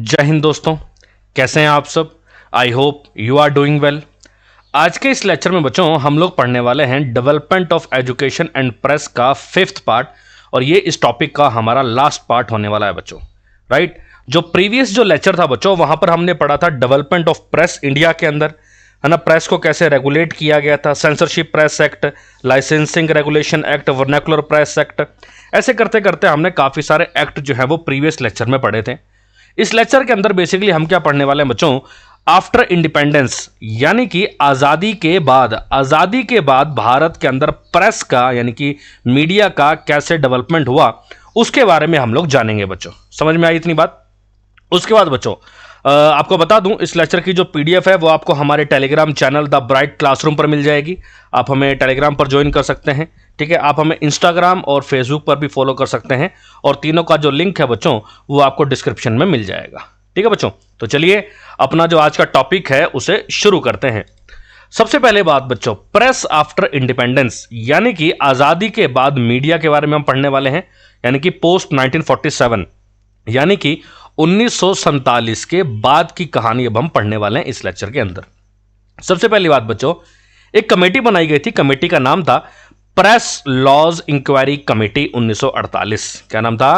जय हिंद दोस्तों, कैसे हैं आप सब। I hope you are doing well. आज के इस लेक्चर में बच्चों हम लोग पढ़ने वाले हैं development of education and press का 5th पार्ट, और ये इस टॉपिक का हमारा लास्ट पार्ट होने वाला है बच्चों। राइट, जो प्रीवियस जो लेक्चर था बच्चों, वहां पर हमने पढ़ा था डेवलपमेंट ऑफ प्रेस इंडिया के अंदर, है ना। प्रेस को कैसे रेगुलेट किया गया था, censorship press act, licensing regulation act, vernacular press act, ऐसे करते करते हमने काफी सारे एक्ट जो है वो प्रीवियस लेक्चर में पढ़े थे। इस लेक्चर के अंदर बेसिकली हम क्या पढ़ने वाले हैं बच्चों, आफ्टर इंडिपेंडेंस, यानी कि आजादी के बाद भारत के अंदर प्रेस का यानी कि मीडिया का कैसे डेवलपमेंट हुआ उसके बारे में हम लोग जानेंगे बच्चों। समझ में आई इतनी बात। उसके बाद बच्चों आपको बता दूं, इस लेक्चर की जो पीडीएफ है वो आपको हमारे Telegram channel the bright classroom पर मिल जाएगी। आप हमें टेलीग्राम पर ज्वाइन कर सकते हैं, ठीक है। आप हमें इंस्टाग्राम और फेसबुक पर भी फॉलो कर सकते हैं, और तीनों का जो लिंक है बच्चों वो आपको डिस्क्रिप्शन में मिल जाएगा, ठीक है बच्चों। तो चलिए अपना जो आज का टॉपिक है उसे शुरू करते हैं। सबसे पहले बात बच्चों, प्रेस आफ्टर इंडिपेंडेंस, यानी कि आजादी के बाद मीडिया के बारे में हम पढ़ने वाले हैं, यानी कि पोस्ट 1947, यानी कि 1947 के बाद की कहानी अब हम पढ़ने वाले हैं इस लेक्चर के अंदर। सबसे पहली बात बच्चों, एक कमेटी बनाई गई थी, कमेटी का नाम था प्रेस लॉज इंक्वायरी कमेटी 1948। क्या नाम था?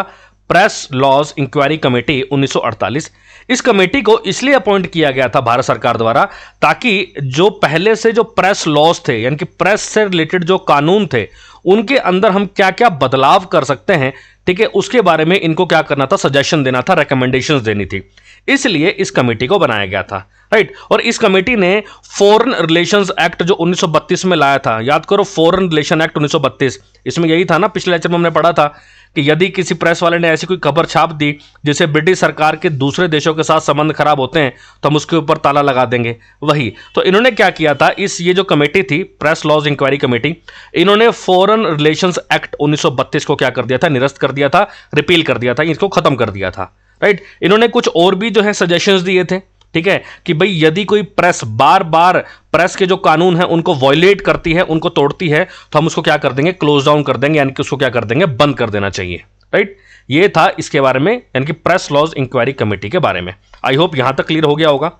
Press Laws Enquiry Committee 1948। इस कमेटी को इसलिए अपॉइंट किया गया था भारत सरकार द्वारा ताकि जो पहले से जो प्रेस लॉज थे, यानी कि प्रेस से रिलेटेड जो कानून थे, उनके अंदर हम क्या क्या बदलाव कर सकते हैं, ठीक है, उसके बारे में इनको क्या करना था, सजेशन देना था, रिकमेंडेशंस देनी थी। इसलिए इस कमेटी को बनाया गया था। राइट, और इस कमेटी ने फॉरेन रिलेशंस एक्ट जो 1932 में लाया था, याद करो फॉरेन रिलेशन एक्ट 1932, इसमें यही था ना, पिछले लेक्चर में हमने पढ़ा था कि यदि किसी प्रेस वाले ने ऐसी कोई खबर छाप दी जिससे ब्रिटिश सरकार के दूसरे देशों के साथ संबंध खराब होते हैं तो हम उसके ऊपर ताला लगा देंगे। वही तो इन्होंने क्या किया था, ये जो कमेटी थी प्रेस लॉज इंक्वायरी कमेटी, इन्होंने फॉरेन रिलेशंस एक्ट 1932 को क्या कर दिया था, निरस्त कर दिया था, रिपील कर दिया था, इसको खत्म कर दिया था। राइट, इन्होंने कुछ और भी जो है सजेशंस दिए थे, ठीक है, कि भाई यदि कोई प्रेस बार बार प्रेस के जो कानून है उनको वायलेट करती है, उनको तोड़ती है, तो हम उसको क्या कर देंगे, क्लोज डाउन कर देंगे, यानी कि उसको क्या कर देंगे, बंद कर देना चाहिए। राइट, ये था इसके बारे में, यानी कि प्रेस लॉज इंक्वायरी कमेटी के बारे में। आई होप यहां तक क्लियर हो गया होगा।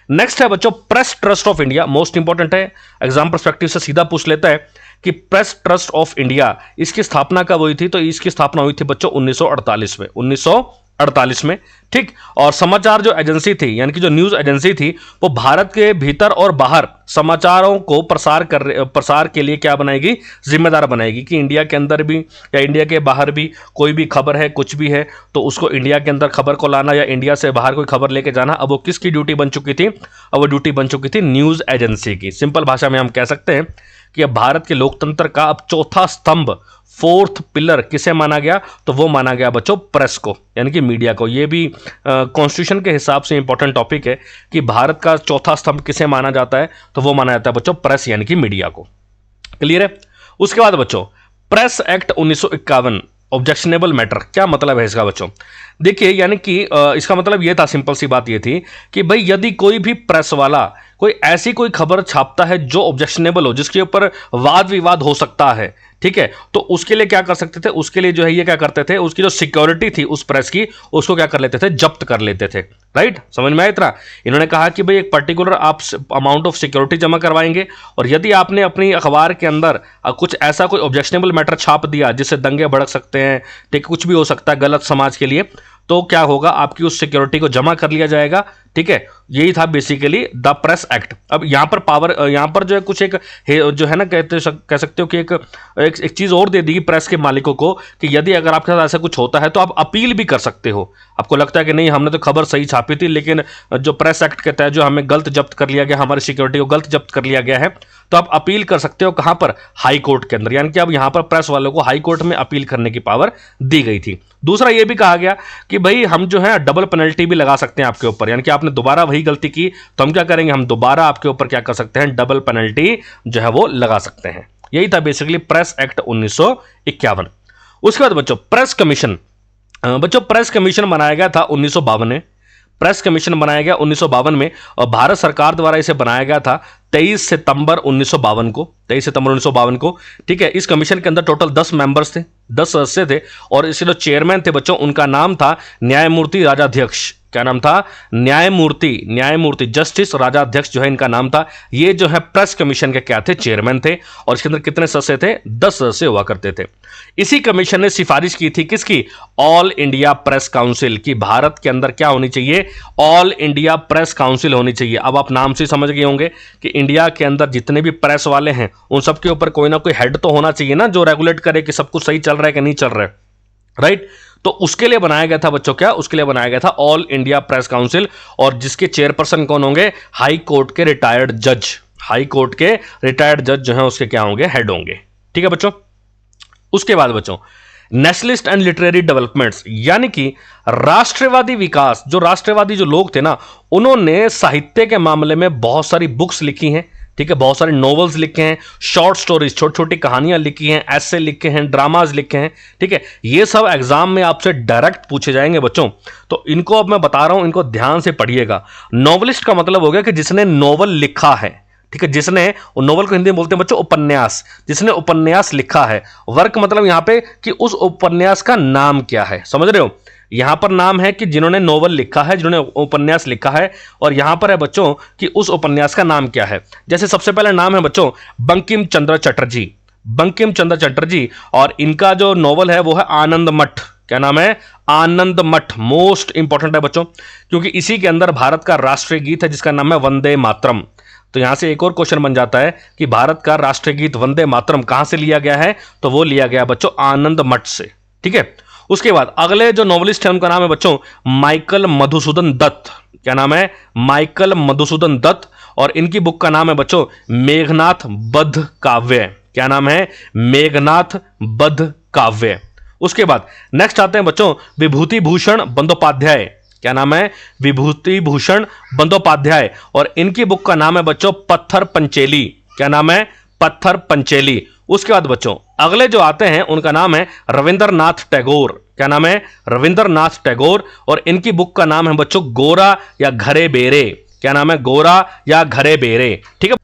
नेक्स्ट है बच्चों press trust of India, most important है, एग्जाम पर्सपेक्टिव से सीधा पूछ लेता है कि प्रेस ट्रस्ट ऑफ इंडिया, इसकी स्थापना कब हुई थी, तो इसकी स्थापना हुई थी बच्चों 1948 में, 1948 में, ठीक। और समाचार जो एजेंसी थी, यानी कि जो न्यूज एजेंसी थी, वो भारत के भीतर और बाहर समाचारों को प्रसार के लिए क्या बनाएगी, जिम्मेदार बनाएगी, कि इंडिया के अंदर भी या इंडिया के बाहर भी कोई भी खबर है, कुछ भी है, तो उसको इंडिया के अंदर खबर को लाना या इंडिया से बाहर कोई खबर लेके जाना, अब वो किसकी ड्यूटी बन चुकी थी, अब वो ड्यूटी बन चुकी थी न्यूज एजेंसी की। सिंपल भाषा में हम कह सकते हैं कि अब भारत के लोकतंत्र का अब चौथा स्तंभ, 4th पिलर किसे माना गया, तो वो माना गया बच्चों प्रेस को, यानी कि मीडिया को। ये भी कॉन्स्टिट्यूशन के हिसाब से इंपॉर्टेंट टॉपिक है कि भारत का चौथा स्तंभ किसे माना जाता है, तो वो माना जाता है बच्चों प्रेस, यानी कि मीडिया को। क्लियर है। उसके बाद बच्चों प्रेस एक्ट 1951, ऑब्जेक्शनेबल मैटर, क्या मतलब है इसका बच्चों? देखिए, यानी कि इसका मतलब यह था, सिंपल सी बात यह थी कि भाई यदि कोई भी प्रेस वाला कोई ऐसी कोई खबर छापता है जो ऑब्जेक्शनेबल हो, जिसके ऊपर वाद विवाद हो सकता है, ठीक है, तो उसके लिए क्या कर सकते थे, उसके लिए जो है ये क्या करते थे, उसकी जो सिक्योरिटी थी उस प्रेस की, उसको क्या कर लेते थे, जब्त कर लेते थे। राइट, समझ में आया इतना? इन्होंने कहा कि भाई एक पर्टिकुलर आप अमाउंट ऑफ सिक्योरिटी जमा करवाएंगे, और यदि आपने अपनी अखबार के अंदर कुछ ऐसा कोई ऑब्जेक्शनेबल मैटर छाप दिया जिससे दंगे भड़क सकते हैं, ठीक, कुछ भी हो सकता है गलत समाज के लिए, तो क्या होगा, आपकी उस सिक्योरिटी को जमा कर लिया जाएगा। ठीक है, यही था बेसिकली द प्रेस एक्ट। अब यहां पर पावर, यहां पर जो है कुछ एक जो है ना, कह सकते हो कि एक चीज और दे दी प्रेस के मालिकों को कि यदि अगर आपके साथ ऐसा कुछ होता है तो आप अपील भी कर सकते हो। आपको लगता है कि नहीं, हमने तो खबर सही छापी थी, लेकिन जो प्रेस एक्ट कहता है जो हमें गलत जब्त कर लिया गया, हमारी सिक्योरिटी को गलत जब्त कर लिया गया है, तो आप अपील कर सकते हो। कहां पर? हाई कोर्ट के अंदर। यानी कि अब यहां पर प्रेस वालों को हाई कोर्ट में अपील करने की पावर दी गई थी। दूसरा यह भी कहा गया कि भाई हम जो है डबल पेनल्टी भी लगा सकते हैं आपके ऊपर, यानी कि आपने दोबारा वही गलती की तो हम क्या करेंगे, हम दोबारा आपके ऊपर क्या कर सकते हैं, डबल पेनल्टी जो है वो लगा सकते हैं। यही था बेसिकली प्रेस एक्ट 1951। उसके बाद बच्चों प्रेस कमीशन, बच्चों प्रेस कमीशन बनाया गया था 1952 में। प्रेस कमीशन बनाया गया 1952 में, और भारत सरकार द्वारा इसे बनाया गया था 23 सितंबर 1952 को, 23 सितंबर 1952 को। ठीक है, इस कमीशन के अंदर टोटल 10 मेंबर्स थे, 10 सदस्य थे, और इसके जो चेयरमैन थे बच्चों, उनका नाम था न्यायमूर्ति राजाध्यक्ष। क्या नाम था? न्यायमूर्ति जस्टिस राजाध्यक्ष जो है इनका नाम था। ये जो है प्रेस कमीशन के क्या थे? चेयरमैन थे। और इसके अंदर कितने सदस्य थे? 10 सदस्य हुआ करते थे। इसी कमीशन ने सिफारिश की थी किसकी? ऑल इंडिया प्रेस काउंसिल की। भारत के अंदर क्या होनी चाहिए? ऑल इंडिया प्रेस काउंसिल होनी चाहिए। अब आप नाम से समझ गए होंगे कि इंडिया के अंदर जितने भी प्रेस वाले हैं उन सबके ऊपर कोई ना कोई हेड तो होना चाहिए ना, जो रेगुलेट करे कि सब कुछ सही चल रहा है कि नहीं चल रहा है, राइट? तो उसके लिए बनाया गया था बच्चों, क्या? उसके लिए बनाया गया था ऑल इंडिया प्रेस काउंसिल। और जिसके चेयरपर्सन कौन होंगे? हाई कोर्ट के रिटायर्ड जज। हाई कोर्ट के रिटायर्ड जज जो है उसके क्या होंगे? हेड होंगे। ठीक है बच्चों। उसके बाद बच्चों नेशनलिस्ट एंड लिटरेरी डेवलपमेंट्स, यानी कि राष्ट्रवादी विकास। जो राष्ट्रवादी जो लोग थे ना, उन्होंने साहित्य के मामले में बहुत सारी बुक्स लिखी हैं। ठीक है, बहुत सारे नॉवेल्स लिखे हैं, शॉर्ट स्टोरीज, छोटी छोटी कहानियां लिखी हैं, ऐसे लिखे हैं, ड्रामाज लिखे हैं। ठीक है, ये सब एग्जाम में आपसे डायरेक्ट पूछे जाएंगे बच्चों। तो इनको अब मैं बता रहा हूं, इनको ध्यान से पढ़िएगा। नॉवलिस्ट का मतलब हो गया कि जिसने नॉवल लिखा है। ठीक है, जिसने, नोवेल को हिंदी में बोलते हैं बच्चों उपन्यास, जिसने उपन्यास लिखा है। वर्क मतलब यहां पे कि उस उपन्यास का नाम क्या है, समझ रहे हो? यहां पर नाम है कि जिन्होंने नोवेल लिखा है, जिन्होंने उपन्यास लिखा है, और यहां पर है बच्चों कि उस उपन्यास का नाम क्या है। जैसे सबसे पहले नाम है बच्चों बंकिम चंद्र चटर्जी। बंकिम चंद्र चटर्जी, और इनका जो नोवेल है वो है आनंद मठ। क्या नाम है? आनंद मठ। मोस्ट इंपॉर्टेंट है बच्चों, क्योंकि इसी के अंदर भारत का राष्ट्रीय गीत है जिसका नाम है वंदे मातरम। तो यहां से एक और क्वेश्चन बन जाता है कि भारत का राष्ट्रीय गीत वंदे मातरम कहां से लिया गया है? तो वो लिया गया बच्चों आनंद मठ से। ठीक है, उसके बाद अगले जो नॉवलिस्ट है उनका नाम है बच्चों माइकल मधुसूदन दत्त। क्या नाम है? माइकल मधुसूदन दत्त। और इनकी बुक का नाम है बच्चों मेघनाथ बध काव्य। क्या नाम है? मेघनाथ बध काव्य। उसके बाद नेक्स्ट आते हैं बच्चों विभूति भूषण बंदोपाध्याय। क्या नाम है? विभूति भूषण बंदोपाध्याय। और इनकी बुक का नाम है बच्चों पत्थर पंचेली। क्या नाम है? पत्थर पंचेली। उसके बाद बच्चों अगले जो आते हैं उनका नाम है रविंद्रनाथ टैगोर। क्या नाम है? रविंद्रनाथ टैगोर। और इनकी बुक का नाम है बच्चों गोरा या घरे बेरे। क्या नाम है? गोरा या घरे बेरे। ठीक है,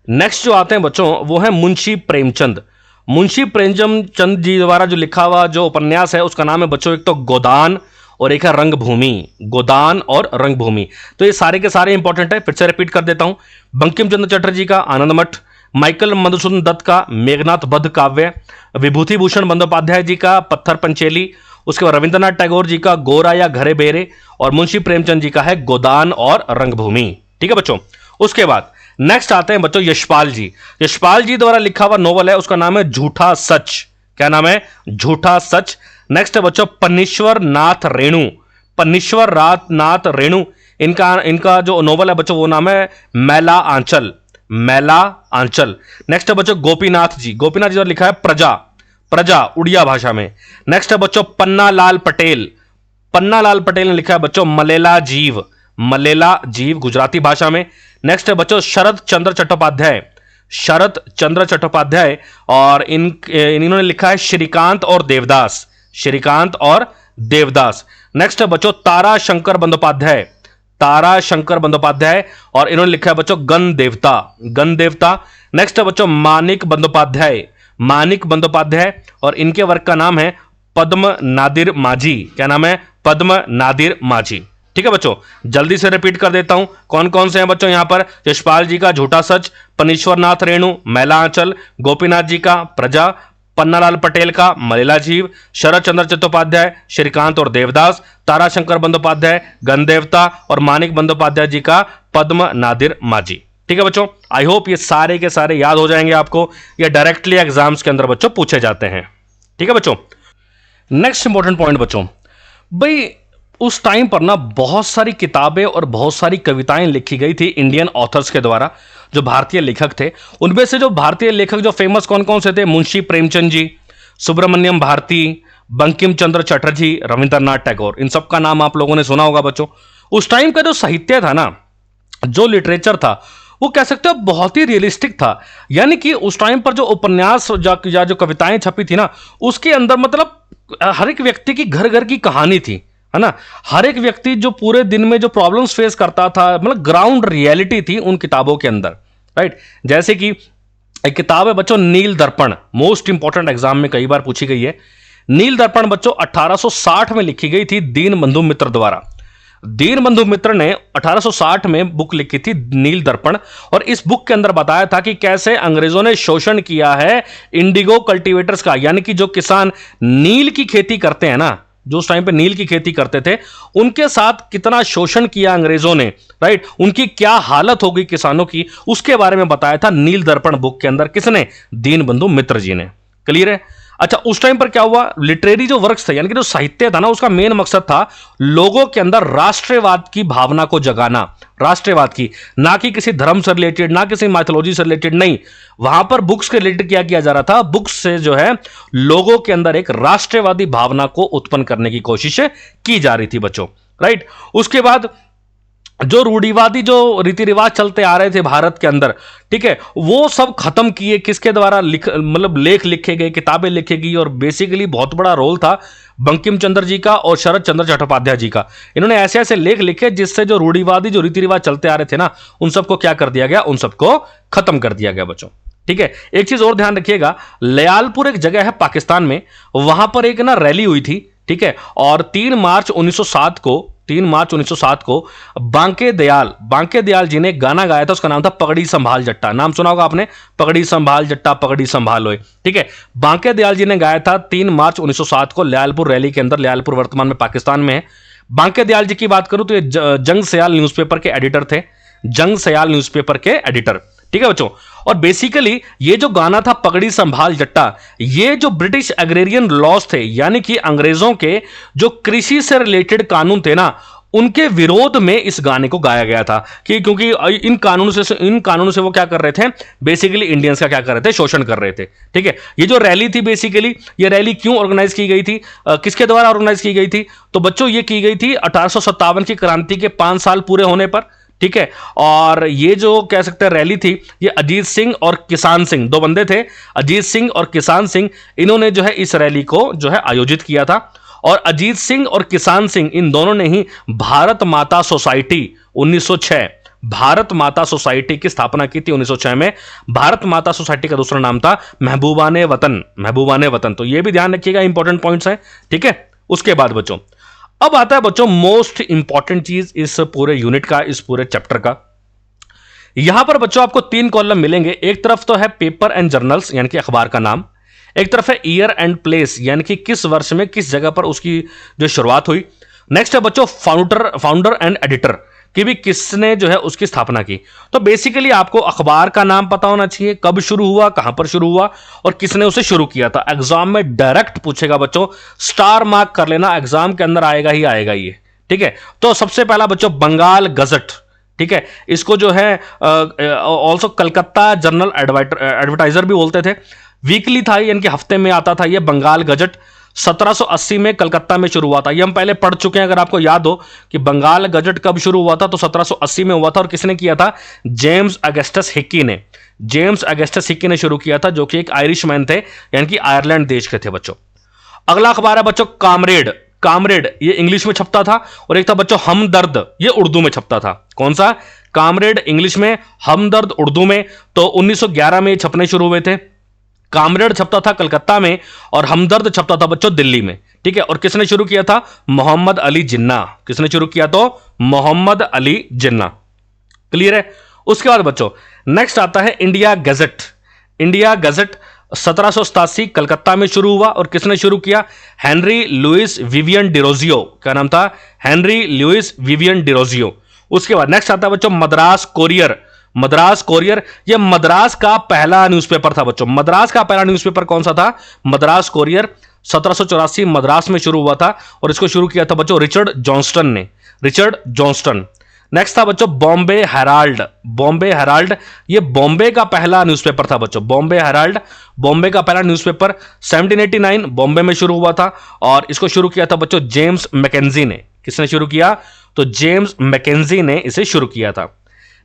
नेक्स्ट जो आते हैं बच्चों वो है मुंशी प्रेमचंद। मुंशी प्रेमचंद जी द्वारा जो लिखा हुआ जो उपन्यास है उसका नाम है बच्चों एक तो गोदान और एक है रंगभूमि। गोदान और रंगभूमि। तो ये सारे के सारे इंपॉर्टेंट है, फिर से रिपीट कर देता हूं। बंकिम चंद्र चटर्जी का आनंद मठ, माइकल मधुसूदन दत्त का मेघनाथ बध काव्य, विभूति भूषण बंदोपाध्याय जी का पत्थर पंचेली, उसके बाद रविंद्रनाथ टैगोर जी का गोरा या घरे बेरे, और मुंशी प्रेमचंद जी का है गोदान और रंगभूमि। ठीक है बच्चों। उसके बाद नेक्स्ट आते हैं बच्चों यशपाल जी। यशपाल जी द्वारा लिखा हुआ नोवेल है उसका नाम है झूठा सच। क्या नाम है? झूठा सच। नेक्स्ट है बच्चों पन्नीश्वर नाथ रेणु। पन्नीश्वर नाथ रेणु, इनका जो नोवेल है बच्चों वो नाम है मैला आंचल। मैला आंचल। नेक्स्ट है बच्चों गोपीनाथ जी। गोपीनाथ जी द्वारा लिखा है प्रजा। प्रजा उड़िया भाषा में। नेक्स्ट है बच्चों पन्ना लाल पटेल। पन्ना लाल पटेल ने लिखा है बच्चों मलेला जीव। मलेला जीव गुजराती भाषा में। नेक्स्ट है बच्चों शरद चंद्र चट्टोपाध्याय। शरद चंद्र चट्टोपाध्याय, और इन्होंने लिखा है श्रीकांत और देवदास। श्रीकांत और देवदास। नेक्स्ट है बच्चों तारा शंकर बंदोपाध्याय। तारा शंकर बंदोपाध्याय, और इन्होंने लिखा है बच्चों गण देवता। गण देवता। नेक्स्ट है बच्चों मानिक बंदोपाध्याय। मानिक बंदोपाध्याय, और इनके वर्क का नाम है पद्म नादिर माझी। क्या नाम है? पद्म नादिर माझी। ठीक है बच्चों, जल्दी से रिपीट कर देता हूं कौन कौन से हैं बच्चों यहां पर। यशपाल जी का झूठा सच, पनीश्वरनाथ रेणु मैला आंचल, गोपीनाथ जी का प्रजा, पन्नालाल पटेल का मलेला जीव, शरद चंद्र चट्टोपाध्याय श्रीकांत और देवदास, ताराशंकर बंदोपाध्याय गणदेवता, और मानिक बंदोपाध्याय जी का पद्म नादिर माझी। ठीक है बच्चों, आई होप ये सारे के सारे याद हो जाएंगे आपको। ये डायरेक्टली एग्जाम्स के अंदर बच्चों पूछे जाते हैं। ठीक है बच्चों। नेक्स्ट इंपॉर्टेंट पॉइंट बच्चों, भाई उस टाइम पर ना बहुत सारी किताबें और बहुत सारी कविताएं लिखी गई थी इंडियन ऑथर्स के द्वारा, जो भारतीय लेखक थे। उनमें से जो भारतीय लेखक जो फेमस कौन कौन से थे? मुंशी प्रेमचंद जी, सुब्रमण्यम भारती, बंकिम चंद्र चटर्जी, रविंद्रनाथ टैगोर। इन सब का नाम आप लोगों ने सुना होगा बच्चों। उस टाइम का जो साहित्य था ना, जो लिटरेचर था, वो कह सकते हो बहुत ही रियलिस्टिक था। यानी कि उस टाइम पर जो उपन्यास या जो कविताएं छपी थी ना, उसके अंदर मतलब हर एक व्यक्ति की घर घर की कहानी थी, है ना। हर एक व्यक्ति जो पूरे दिन में जो प्रॉब्लम्स फेस करता था, मतलब ग्राउंड रियलिटी थी उन किताबों के अंदर, राइट। जैसे कि एक किताब है बच्चों नील दर्पण, मोस्ट इंपॉर्टेंट एग्जाम में कई बार पूछी गई है। नील दर्पण बच्चों 1860 में लिखी गई थी दीन बंधु मित्र द्वारा। दीनबंधु मित्र ने 1860 में बुक लिखी थी नील दर्पण, और इस बुक के अंदर बताया था कि कैसे अंग्रेजों ने शोषण किया है इंडिगो कल्टीवेटर्स का, यानी कि जो किसान नील की खेती करते हैं ना, जो उस टाइम पे नील की खेती करते थे, उनके साथ कितना शोषण किया अंग्रेजों ने, राइट, उनकी क्या हालत हो गई किसानों की, उसके बारे में बताया था नील दर्पण बुक के अंदर। किसने? दीनबंधु मित्र जी ने। क्लियर है? अच्छा, उस टाइम पर क्या हुआ, लिटरेरी जो वर्क्स थे, यानी कि जो साहित्य था ना, उसका मेन मकसद था लोगों के अंदर राष्ट्रवाद की भावना को जगाना, राष्ट्रवाद की, ना कि किसी धर्म से रिलेटेड, ना किसी माइथोलॉजी से रिलेटेड, नहीं, वहां पर बुक्स के रिलेटेड क्या किया जा रहा था, बुक्स से जो है लोगों के अंदर एक राष्ट्रवादी भावना को उत्पन्न करने की कोशिश की जा रही थी बच्चों, राइट। उसके बाद जो रूढ़िवादी जो रीति रिवाज चलते आ रहे थे भारत के अंदर, ठीक है, वो सब खत्म किए। किसके द्वारा मतलब लेख लिखे गए, किताबें लिखी गई, और बेसिकली बहुत बड़ा रोल था बंकिम चंद्र जी का और शरद चंद्र चट्टोपाध्याय जी का। इन्होंने ऐसे ऐसे लेख लिखे जिससे जो रूढ़िवादी जो रीति रिवाज चलते आ रहे थे ना, उन सबको क्या कर दिया गया, उन सबको खत्म कर दिया गया बच्चों। ठीक है, एक चीज और ध्यान रखिएगा, लयालपुर एक जगह है पाकिस्तान में, वहां पर एक ना रैली हुई थी, ठीक है, और 3 मार्च 1907 को बांके दयाल जी ने गाना गाया था, उसका नाम था पगड़ी संभाल जट्टा। नाम सुना होगा आपने, पगड़ी संभाल जट्टा पगड़ी संभालो, ठीक है। बांके दयाल जी ने गाया था 3 मार्च 1907 को लयालपुर रैली के अंदर। लयालपुर वर्तमान में पाकिस्तान में है। बांके दयाल जी की बात करूं तो ये जंग सयाल न्यूज़पेपर के एडिटर थे, जंग सयाल न्यूज़पेपर के एडिटर, ठीक है बच्चों। और बेसिकली ये जो गाना था पगड़ी संभाल जट्टा, ये जो ब्रिटिश एग्रेरियन लॉज थे, यानी कि अंग्रेजों के जो कृषि से रिलेटेड कानून थे ना, उनके विरोध में इस गाने को गाया गया था, कि क्योंकि इन कानूनों से वो क्या कर रहे थे, बेसिकली इंडियंस का क्या कर रहे थे, शोषण कर रहे थे, ठीक है। ये जो रैली थी, बेसिकली ये रैली क्यों ऑर्गेनाइज की गई थी, किसके द्वारा ऑर्गेनाइज की गई थी, तो बच्चों ये की गई थी 1857 की क्रांति के 5 साल पूरे होने पर, ठीक है। और ये जो कह सकते हैं रैली थी, ये अजीत सिंह और किसान सिंह, 2 बंदे थे, अजीत सिंह और किसान सिंह, इन्होंने जो है इस रैली को जो है आयोजित किया था। और अजीत सिंह और किसान सिंह, इन दोनों ने ही भारत माता सोसाइटी 1906, भारत माता सोसाइटी की स्थापना की थी 1906 में। भारत माता सोसाइटी का दूसरा नाम था महबूबाने वतन, महबूबाने वतन। तो ये भी ध्यान रखिएगा, इंपॉर्टेंट पॉइंट्स हैं, ठीक है। उसके बाद बच्चों, अब आता है बच्चों मोस्ट इंपॉर्टेंट चीज इस पूरे यूनिट का, इस पूरे चैप्टर का। यहां पर बच्चों आपको 3 कॉलम मिलेंगे। एक तरफ तो है पेपर एंड जर्नल्स, यानी कि अखबार का नाम। एक तरफ है ईयर एंड प्लेस, यानी कि किस वर्ष में किस जगह पर उसकी जो शुरुआत हुई। नेक्स्ट है बच्चों फाउंडर एंड एडिटर, कि भी किसने जो है उसकी स्थापना की। तो बेसिकली आपको अखबार का नाम पता होना चाहिए, कब शुरू हुआ, कहां पर शुरू हुआ, और किसने उसे शुरू किया था। एग्जाम में डायरेक्ट पूछेगा बच्चों, स्टार मार्क कर लेना, एग्जाम के अंदर आएगा ही आएगा ये, ठीक है। तो सबसे पहला बच्चों बंगाल गजट, ठीक है, इसको जो है ऑल्सो कलकत्ता जर्नल एडवर्टाइजर भी बोलते थे। वीकली था, यानी कि हफ्ते में आता था ये बंगाल गजट। 1780 में कलकत्ता में शुरू हुआ था, ये हम पहले पढ़ चुके हैं, अगर आपको याद हो कि बंगाल गजट कब शुरू हुआ था, तो 1780 में हुआ था। और किसने किया था? जेम्स अगस्टस हिक्की ने, जेम्स अगस्टस हिक्की ने शुरू किया था, जो कि एक आयरिश मैन थे, यानी कि आयरलैंड देश के थे बच्चों। अगला अखबार है बच्चों कामरेड, कामरेड ये इंग्लिश में छपता था, और एक था बच्चों हमदर्द, ये उर्दू में छपता था। कौन सा? कामरेड इंग्लिश में, हमदर्द उर्दू में। तो 1911 में छपने शुरू हुए थे। कामरेड छपता था कलकत्ता में, और हमदर्द छपता था बच्चों दिल्ली में, ठीक है। और किसने शुरू किया था? मोहम्मद अली जिन्ना। किसने शुरू किया? तो मोहम्मद अली जिन्ना। क्लियर है? उसके बाद बच्चों नेक्स्ट आता है India Gazette. India Gazette 1787 Calcutta में शुरू हुआ, और किसने शुरू किया? Henry Louis Vivian Derozio. क्या नाम था? Henry Louis Vivian Derozio. उसके बाद नेक्स्ट आता है बच्चों मद्रास कोरियर। मद्रास कोरियर ये मद्रास का पहला न्यूज़पेपर था बच्चों। मद्रास का पहला न्यूज़पेपर कौन सा था? मद्रास कोरियर। 1784 मद्रास में शुरू हुआ था, और इसको शुरू किया था बच्चों रिचर्ड जॉन्स्टन ने, रिचर्ड जॉन्स्टन। नेक्स्ट था बच्चों बॉम्बे हेराल्ड। बॉम्बे हेराल्ड ये बॉम्बे का पहला न्यूज़पेपर था बच्चों। बॉम्बे हेराल्ड बॉम्बे का पहला न्यूज़पेपर 1789 बॉम्बे में शुरू हुआ था, और इसको शुरू किया था बच्चों जेम्स मैकेंजी ने। किसने शुरू किया? तो जेम्स मैकेंजी ने इसे शुरू किया था।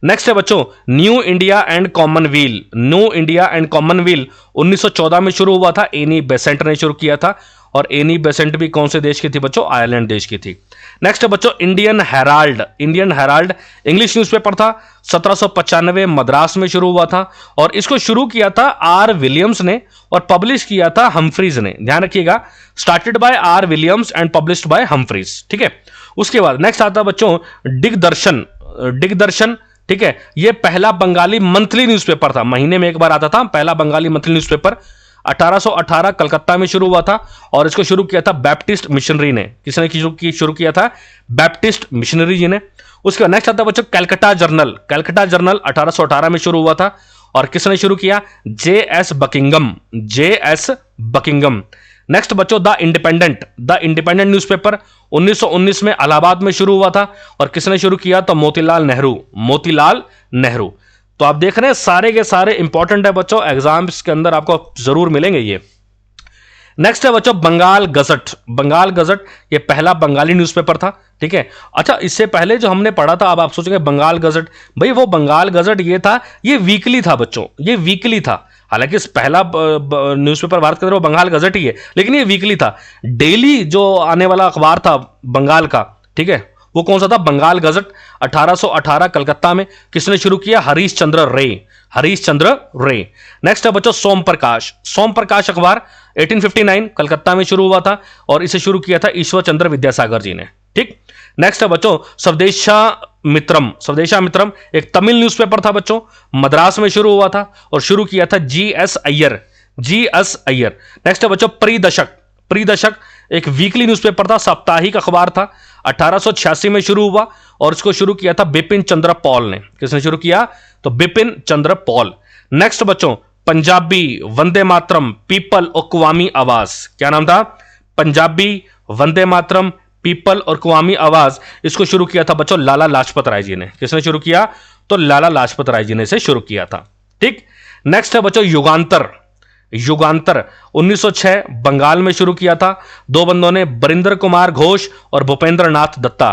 नेक्स्ट है बच्चों new India and Commonwealth. New India and Commonwealth 1914 में शुरू हुआ था, एनी बेसेंट ने शुरू किया था, और एनी बेसेंट भी कौन से देश की थी बच्चों? आयरलैंड देश की थी। नेक्स्ट है बच्चों Indian Herald. Indian Herald English newspaper था, 1795 मद्रास में शुरू हुआ था, और इसको शुरू किया था आर विलियम्स ने, और पब्लिश किया था हम्फ्रीज ने। ध्यान रखिएगा, started by R Williams and published by Humphreys, ठीक है। उसके बाद नेक्स्ट आता है बच्चों दिग्दर्शन। दिग्दर्शन, ठीक है, ये पहला बंगाली मंथली न्यूज़पेपर था, महीने में एक बार आता था, पहला बंगाली मंथली न्यूज़पेपर 1818 कलकत्ता में शुरू हुआ था और इसको शुरू किया था बैप्टिस्ट मिशनरी ने। किसने शुरू किया था? बैप्टिस्ट मिशनरी जी ने। उसके बाद नेक्स्ट आता है बच्चों कैलकाटा जर्नल। कैलकाटा जर्नल 1818 में शुरू हुआ था और किसने शुरू किया? JS. Buckingham. JS. Buckingham. Next बच्चों the Independent. The Independent newspaper 1919 में इलाहाबाद में शुरू हुआ था और किसने शुरू किया? तो मोतीलाल नेहरू। मोतीलाल नेहरू। तो आप देख रहे हैं सारे के सारे इंपॉर्टेंट है बच्चों, एग्जाम्स के अंदर आपको जरूर मिलेंगे ये। नेक्स्ट है बच्चों बंगाल गजट। बंगाल गजट ये पहला बंगाली न्यूज़पेपर था, ठीक है। अच्छा, इससे पहले जो हमने पढ़ा था, अब आप सोचेंगे बंगाल गजट, भाई वो बंगाल गजट ये था, ये वीकली था बच्चों, ये वीकली था। हालांकि पहला न्यूज़पेपर भारत के अंदर वो बंगाल गजट ही है, लेकिन ये वीकली था। डेली जो आने वाला अखबार था बंगाल का, ठीक है, वो कौन सा था? बंगाल गजट। 1818 कलकत्ता में किसने शुरू किया? हरीश चंद्र रे। हरीश चंद्र रे। नेक्स्ट है बच्चों सोम प्रकाश। सोम प्रकाश अखबार 1859 कलकत्ता में शुरू हुआ था और इसे शुरू किया था ईश्वर चंद्र विद्यासागर जी ने, ठीक। नेक्स्ट है बच्चों स्वदेशा मित्रम। स्वदेशा मित्रम एक तमिल न्यूज़पेपर था बच्चों, मद्रास में शुरू हुआ था और शुरू किया था GS. Iyer. GS. Iyer. Next है बच्चों परिदशक। परिदशक एक वीकली न्यूज़पेपर था, साप्ताहिक अखबार था, 1886 में शुरू हुआ और इसको शुरू किया था बिपिन चंद्र पॉल ने। किसने शुरू किया? तो बिपिन चंद्र पॉल। नेक्स्ट बच्चों पंजाबी वंदे मातरम पीपल और कवामी आवाज। क्या नाम था? पंजाबी वंदे मातरम पीपल और कवामी आवाज। इसको शुरू किया था बच्चों लाला लाजपत राय जी ने। किसने शुरू किया? तो लाला लाजपत राय जी ने इसे शुरू किया था, ठीक। नेक्स्ट है बच्चों युगांतर। युगांतर 1906 बंगाल में शुरू किया था, दो बंदों ने, बरिंदर कुमार घोष और भूपेंद्र नाथ दत्ता।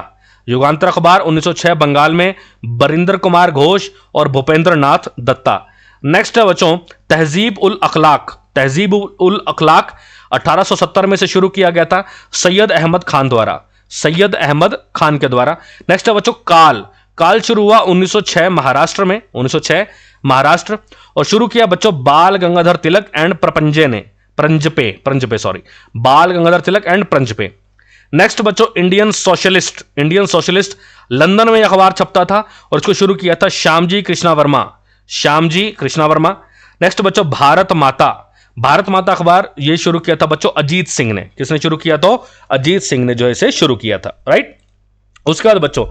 युगांतर अखबार 1906 बंगाल में, बरिंदर कुमार घोष और भूपेंद्र नाथ दत्ता। नेक्स्ट है बच्चों तहजीब उल अखलाक। तहजीब उल अखलाक 1870 में से शुरू किया गया था सैयद अहमद खान द्वारा। सैयद अहमद खान के द्वारा। नेक्स्ट है बच्चों काल। काल शुरू हुआ 1906 महाराष्ट्र में, 1906 महाराष्ट्र, और शुरू किया बच्चों बाल गंगाधर तिलक एंड प्रपंजे ने। प्रंजपे सॉरी, बाल गंगाधर तिलक एंड प्रंजपे। नेक्स्ट बच्चों Indian socialist. Indian socialist London में अखबार छपता था और इसको शुरू किया था श्यामजी कृष्णा वर्मा। श्यामजी कृष्णा वर्मा। नेक्स्ट बच्चों भारत माता। भारत माता अखबार ये शुरू किया था बच्चों अजीत सिंह ने। किसने शुरू किया? तो अजीत सिंह ने जो इसे शुरू किया था, राइट। उसके बाद बच्चों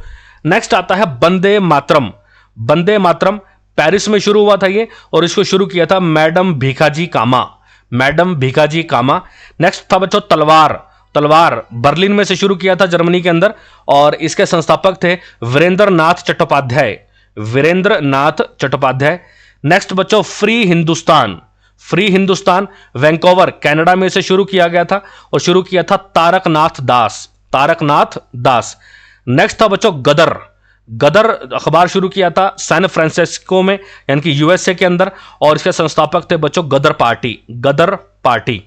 नेक्स्ट आता है वंदे मातरम। वंदे मातरम पेरिस में शुरू हुआ था ये और इसको शुरू किया था मैडम भीखाजी कामा। मैडम भीखाजी कामा। नेक्स्ट था बच्चों तलवार। तलवार बर्लिन में से शुरू किया था जर्मनी के अंदर और इसके संस्थापक थे वीरेंद्र नाथ चट्टोपाध्याय। वीरेंद्र नाथ चट्टोपाध्याय। नेक्स्ट बच्चों free Hindustan. Free Hindustan Vancouver Canada में से शुरू किया गया था और शुरू किया था तारकनाथ दास। तारकनाथ दास। नेक्स्ट था बच्चों गदर। गदर अखबार शुरू किया था सैन फ्रांसिस्को में यानी कि यूएसए के अंदर और इसके संस्थापक थे बच्चों गदर पार्टी। गदर पार्टी।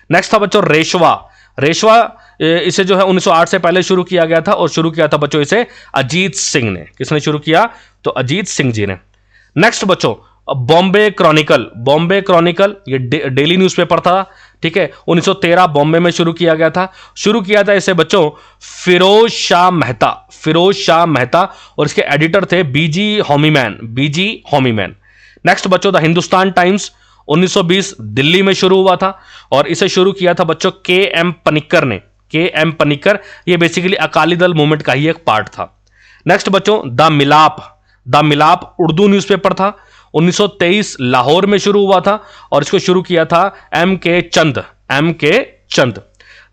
नेक्स्ट था बच्चों रेशवा। रेशवा इसे जो है 1908 से पहले शुरू किया गया था और शुरू किया था बच्चों इसे अजीत सिंह ने। किसने शुरू किया? तो अजीत सिंह जी ने। नेक्स्ट बच्चों बॉम्बे क्रॉनिकल। बॉम्बे क्रॉनिकल ये डेली न्यूज़पेपर था, ठीक है, 1913 बॉम्बे में शुरू किया गया था। शुरू किया था इसे बच्चों फिरोज शाह मेहता। फिरोज शाह मेहता और इसके एडिटर थे बीजी हॉमीमैन। बीजी हॉमीमैन। नेक्स्ट बच्चों द हिंदुस्तान टाइम्स 1920 दिल्ली में शुरू हुआ था और इसे शुरू किया था बच्चों के एम पनिक्कर ने। के एम पनिक्कर ये बेसिकली अकाली दल मूवमेंट का ही एक पार्ट था। नेक्स्ट बच्चों द मिलाप। द मिलाप उर्दू न्यूज़पेपर था, 1923 लाहौर में शुरू हुआ था और इसको शुरू किया था एम के चंद। एम के चंद।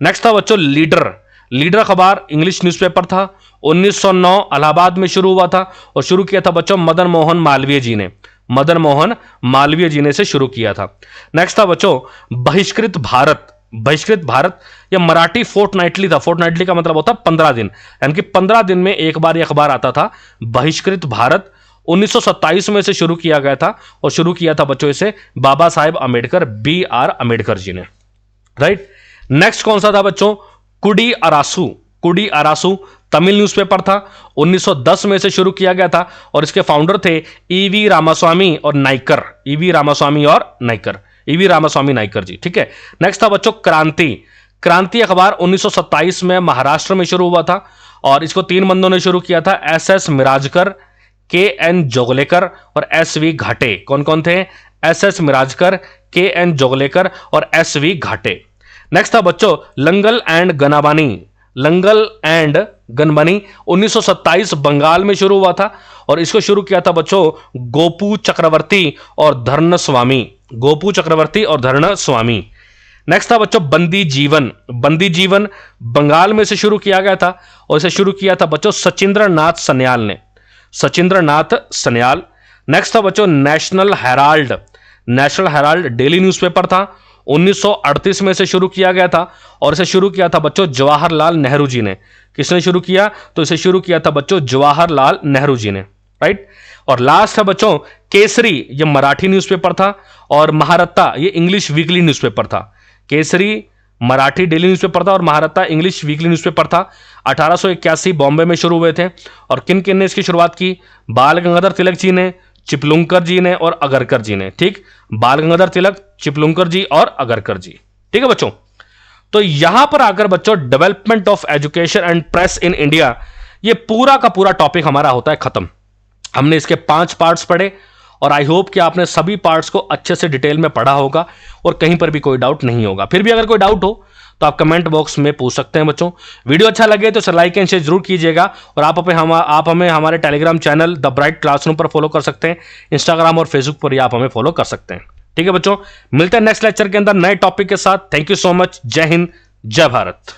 नेक्स्ट था बच्चों लीडर। लीडर अखबार इंग्लिश न्यूज़पेपर था, 1909 इलाहाबाद में शुरू हुआ था और शुरू किया था बच्चों मदन मोहन मालवीय जी ने। मदन मोहन मालवीय जी ने इसे शुरू किया था। नेक्स्ट था बच्चों बहिष्कृत भारत। बहिष्कृत भारत यह मराठी फोर्टनाइटली था। फोर्टनाइटली का मतलब होता 15 दिन, यानी कि 15 दिन में एक बार यह अखबार आता था। बहिष्कृत भारत 1927 में से शुरू किया गया था और शुरू किया था बच्चों इसे बाबा साहेब अम्बेडकर, BR अम्बेडकर जी ने, राइट। नेक्स्ट कौन सा था बच्चों? कुडी अरासू। कुडी अरासू तमिल न्यूज़पेपर था, 1910 में से शुरू किया गया था और इसके फाउंडर थे EV रामास्वामी और नाइकर। EV रामास्वामी और नाइकर। EV रामास्वामी नाइकर जी, ठीक है। नेक्स्ट था बच्चों क्रांति। क्रांति अखबार 1927 में महाराष्ट्र में शुरू हुआ था और इसको 3 बंदों ने शुरू किया था, SS मिराजकर, KN जोगलेकर और SV घाटे। कौन कौन थे? SS मिराजकर, KN जोगलेकर और SV घाटे। नेक्स्ट था बच्चों लंगल एंड गनाबानी। लंगल एंड गनबानी 1927 बंगाल में शुरू हुआ था और इसको शुरू किया था बच्चों गोपू चक्रवर्ती और धर्ण स्वामी। गोपू चक्रवर्ती और धर्ण स्वामी। नेक्स्ट था बच्चों बंदी जीवन। बंदी जीवन बंगाल में से शुरू किया गया था और इसे शुरू किया था बच्चों सचिंद्र नाथ सन्याल ने। सचिंद्र नाथ सन्याल। नेक्स्ट था बच्चों national Herald. National Herald daily newspaper था, 1938 में से शुरू किया गया था और इसे शुरू किया था बच्चों जवाहरलाल नेहरू जी ने। किसने शुरू किया? तो इसे शुरू किया था बच्चों जवाहरलाल नेहरू जी ने, राइट। और लास्ट है बच्चों केसरी, ये मराठी न्यूज़पेपर था और महारत्ता ये इंग्लिश वीकली न्यूज़पेपर था। केसरी मराठी डेली न्यूज़पेपर था और महारत्ता इंग्लिश वीकली न्यूज़पेपर था। 1881 बॉम्बे में शुरू हुए थे और किन किन ने इसकी शुरुआत की? बाल गंगाधर तिलक जी ने, चिपलुंकर जी ने और अगरकर जी ने। ठीक, बाल गंगाधर तिलक, चिपलुंकर जी और अगरकर जी। ठीक है बच्चों, तो यहां पर आकर बच्चों development of education and press in India, ये पूरा का पूरा टॉपिक हमारा होता है खत्म। हमने इसके 5 पार्ट्स पढ़े और आई होप कि आपने सभी पार्ट्स को अच्छे से डिटेल में पढ़ा होगा और कहीं पर भी कोई डाउट नहीं होगा। फिर भी अगर कोई डाउट हो तो आप कमेंट बॉक्स में पूछ सकते हैं बच्चों। वीडियो अच्छा लगे तो लाइक एंड शेयर जरूर कीजिएगा और आप हमें हमारे Telegram channel the bright classroom पर फॉलो कर सकते हैं। इंस्टाग्राम और फेसबुक पर भी आप हमें फॉलो कर सकते हैं। ठीक है बच्चों, मिलते हैं नेक्स्ट लेक्चर के अंदर नए टॉपिक के साथ। Thank you so much. जय हिंद, जय भारत।